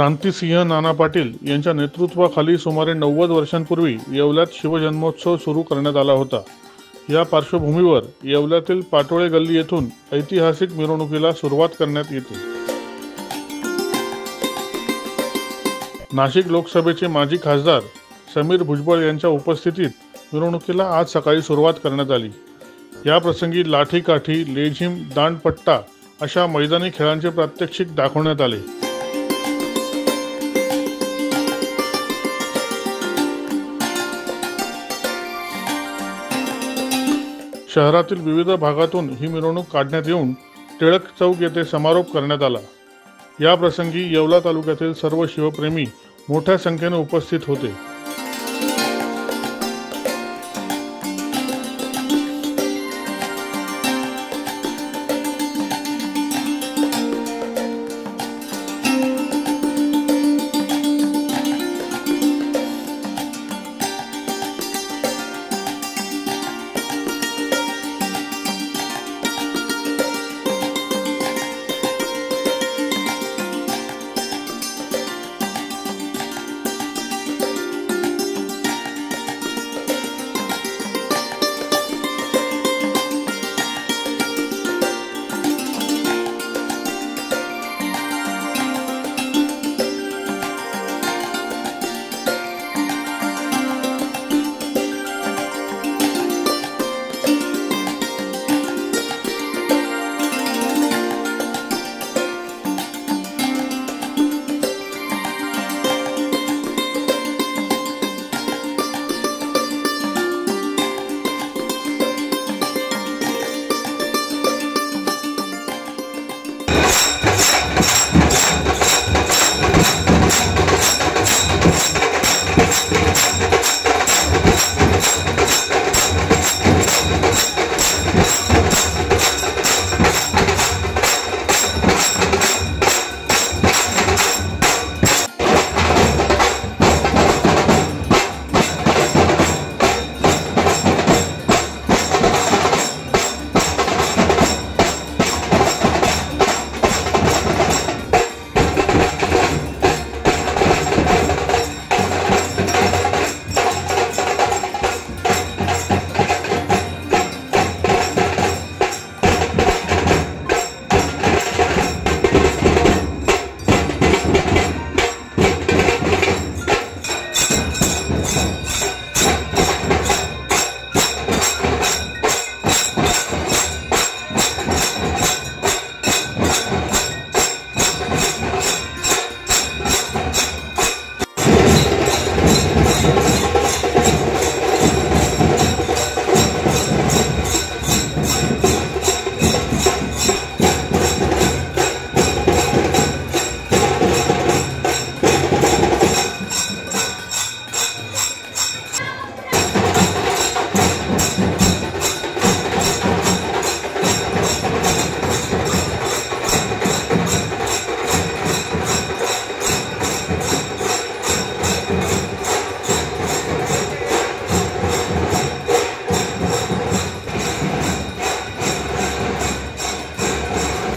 क्रांतिसिंह नाना पाटील यांच्या नेतृत्वाखाली सुमारे 90 वर्षांपूर्वी येवल्यात शिवजन्मोत्सव सुरू करण्यात आला होता। या पार्श्वभूमीवर येवल्यातील पाटोळे गल्ली येथून ऐतिहासिक मिरवणुकीला सुरुवात करण्यात येते। नाशिक लोकसभेचे माजी खासदार समीर भुजबळ यांच्या उपस्थितीत मिरवणुकीला आज सकाळी सुरुवात करण्यात आली। या प्रसंगी लाठी काठी, लेझीम, दांडपट्टा अशा मैदानी खेळांचे प्रात्यक्षिक दाखवण्यात आले। शहरातील विविध भागातून ही मिरवणूक काढण्यात येऊन टिळक चौक येथे समारोप करण्यात आला। या प्रसंगी येवला तालुक्यातील सर्व शिवप्रेमी मोठ्या संख्येने उपस्थित होते।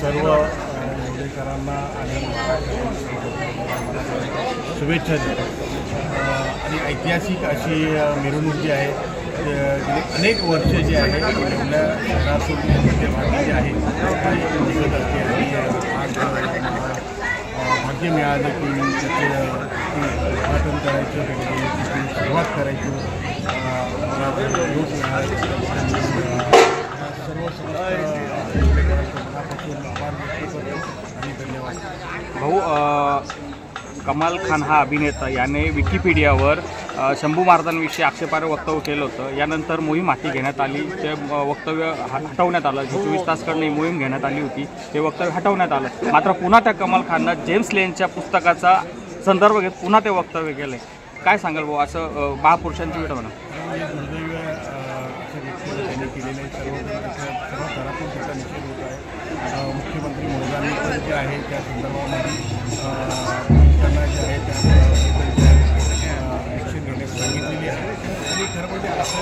सर्व मुंबईकरांना आणि शुभेच्छा देतो। आणि ऐतिहासिक अशी मिरवणूक जी आहे गेली अनेक वर्ष जी आहे आपल्या शहरातून मध्यभागी जी आहे दिसत असते आणि आज भाग्य मिळालं की त्याचे उद्घाटन करायचं, तिथून सुरुवात करायची भाऊ, कमाल खान हा अभिनेता याने विकिपीडियावर शंभू महाराजांविषयी आक्षेपार्ह वक्तव्य केलं होतं। यानंतर मोहीम हाती घेण्यात आली, ते वक्तव्य हटवण्यात आलं। 24 तासकडनं ही मोहीम घेण्यात आली होती, ते वक्तव्य हटवण्यात आलं। मात्र पुन्हा त्या कमाल खाननं जेम्स लेनच्या पुस्तकाचा संदर्भ घेत पुन्हा ते वक्तव्य केलं। काय सांगाल भाऊ, असं महापुरुषांची भेट म्हणा? मुख्यमंत्री महोदयांनी जे आहे त्या संदर्भामध्ये त्यांना जे आहे त्या ॲक्शन घेण्यास सांगितलेली आहे। आणि खरं म्हणजे असं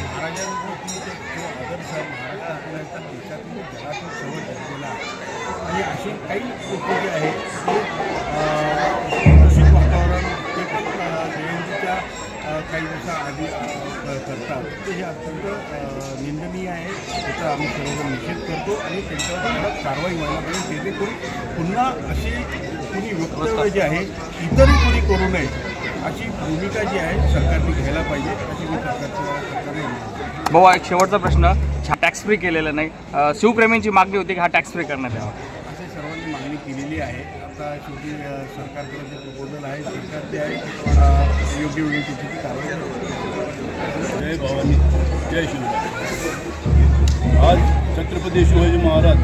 महाराजांवरती जो आदर्श आहे महाराष्ट्रातल्या देशातील जगातील सर्व जनतेला आणि असे काही लोक जे आहे ते दूषित वातावरण ते पण जयंतीच्या काही दिवसाआधी करतात, ते हे अत्यंत निंदनीय आहे. त्याचा आम्ही सर्वजण निषेध करतो आणि त्यांच्यावर कडक कारवाई व्हायला पाहिजे, जेणेकरून पुन्हा अशी कुणी वक्तव्य जे आहे इतरही कुणी करू नये अशी भूमिका जी आहे सरकारने घ्यायला पाहिजे, अशी मी सरकारने. भाऊ, एक शेवटचा प्रश्न, हा टॅक्स फ्री केलेला नाही, शिवप्रेमींची मागणी होती की हा टॅक्स फ्री करण्यात यावा. असे सर्वांनी मागणी केलेली आहे. आता शेवटी सरकारकडे जे प्रपोजल आहे सरकार ते आहे योग्य वेळी त्याची कारवाई. जय भवानी, जय शिवराय. आज छत्रपती शिवाजी महाराज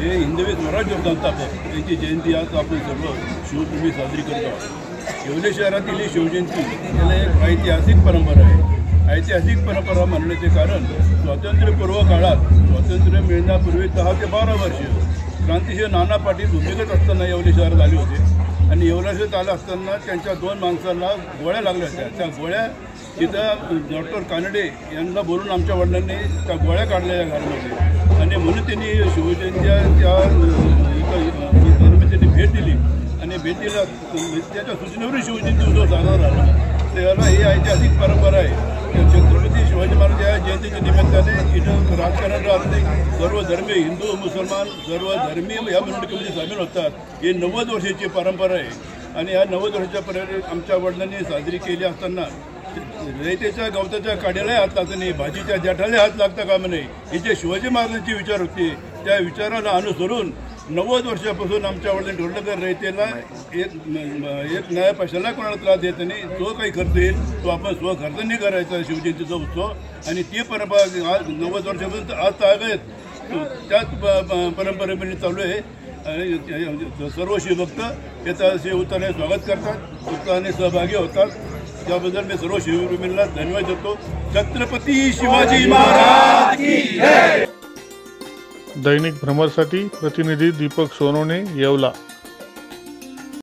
हे हिंदवी स्वराज्य संस्थापक यांची जयंती आज आपण सर्व शिवप्रेमी साजरी करतो आहोत. येवले शहरातील ही शिवजयंती याला एक ऐतिहासिक परंपरा आहे. ऐतिहासिक परंपरा म्हणण्याचे कारण स्वातंत्र्यपूर्व काळात स्वातंत्र्य मिळण्यापूर्वी 10 ते 12 वर्ष क्रांतिसिंह नाना पाटील भूमिगत असताना येवले शहरात आले होते आणि येवल्यात आलं असताना त्यांच्या 2 माणसांना गोळ्या लागल्या होत्या. त्या गोळ्या तिथं डॉक्टर कानडे यांना बोलून आमच्या वडिलांनी त्या गोळ्या काढल्या या घरामध्ये आणि म्हणून त्यांनी शिवजयंतीच्या त्यांनी भेट दिली आणि भेटीला त्याच्या सूचनेवरून शिवजयंती उत्सव साजरा झाला. त्याला ही ऐतिहासिक परंपरा आहे. छत्रपती शिवाजी महाराज या जयंतीच्या निमित्ताने इथं राजकारण राहत नाही. सर्व धर्मीय हिंदू मुसलमान सर्व धर्मीय या मिरवणुकीमध्ये सामील होतात. ही 90 वर्षाची परंपरा आहे आणि या 90 वर्षाच्या परंपरा आमच्या वडिलांनी साजरी केली असताना रयतेच्या गवताच्या काड्यालाही हात लागत नाही, भाजीच्या देठालाही हात लागता कामा नये. ही जे शिवाजी महाराजांचे विचार होते त्या विचाराला अनुसरून 90 वर्षापासून आमच्या वडिलांनी ठरवलं तर रयतेला एक नया पैशाला कोणाला त्रास देत नाही. जो काही खर्च येईल तो आपण स्वखर्चाने करायचा शिवजयंतीचा उत्सव आणि ती परंपरा आज 90 वर्षापासून आज तागत त्याच परंपरेमध्ये चालू आहे. आणि सर्व शिवभक्त याचा उत्साहाने स्वागत करतात, उत्साहाने सहभागी होतात. त्याबद्दल मी सर्व शिवप्रेमींना धन्यवाद देतो. छत्रपती शिवाजी महाराज की जय. दैनिक भ्रमरसाठी प्रतिनिधी दीपक सोनवणे, येवला.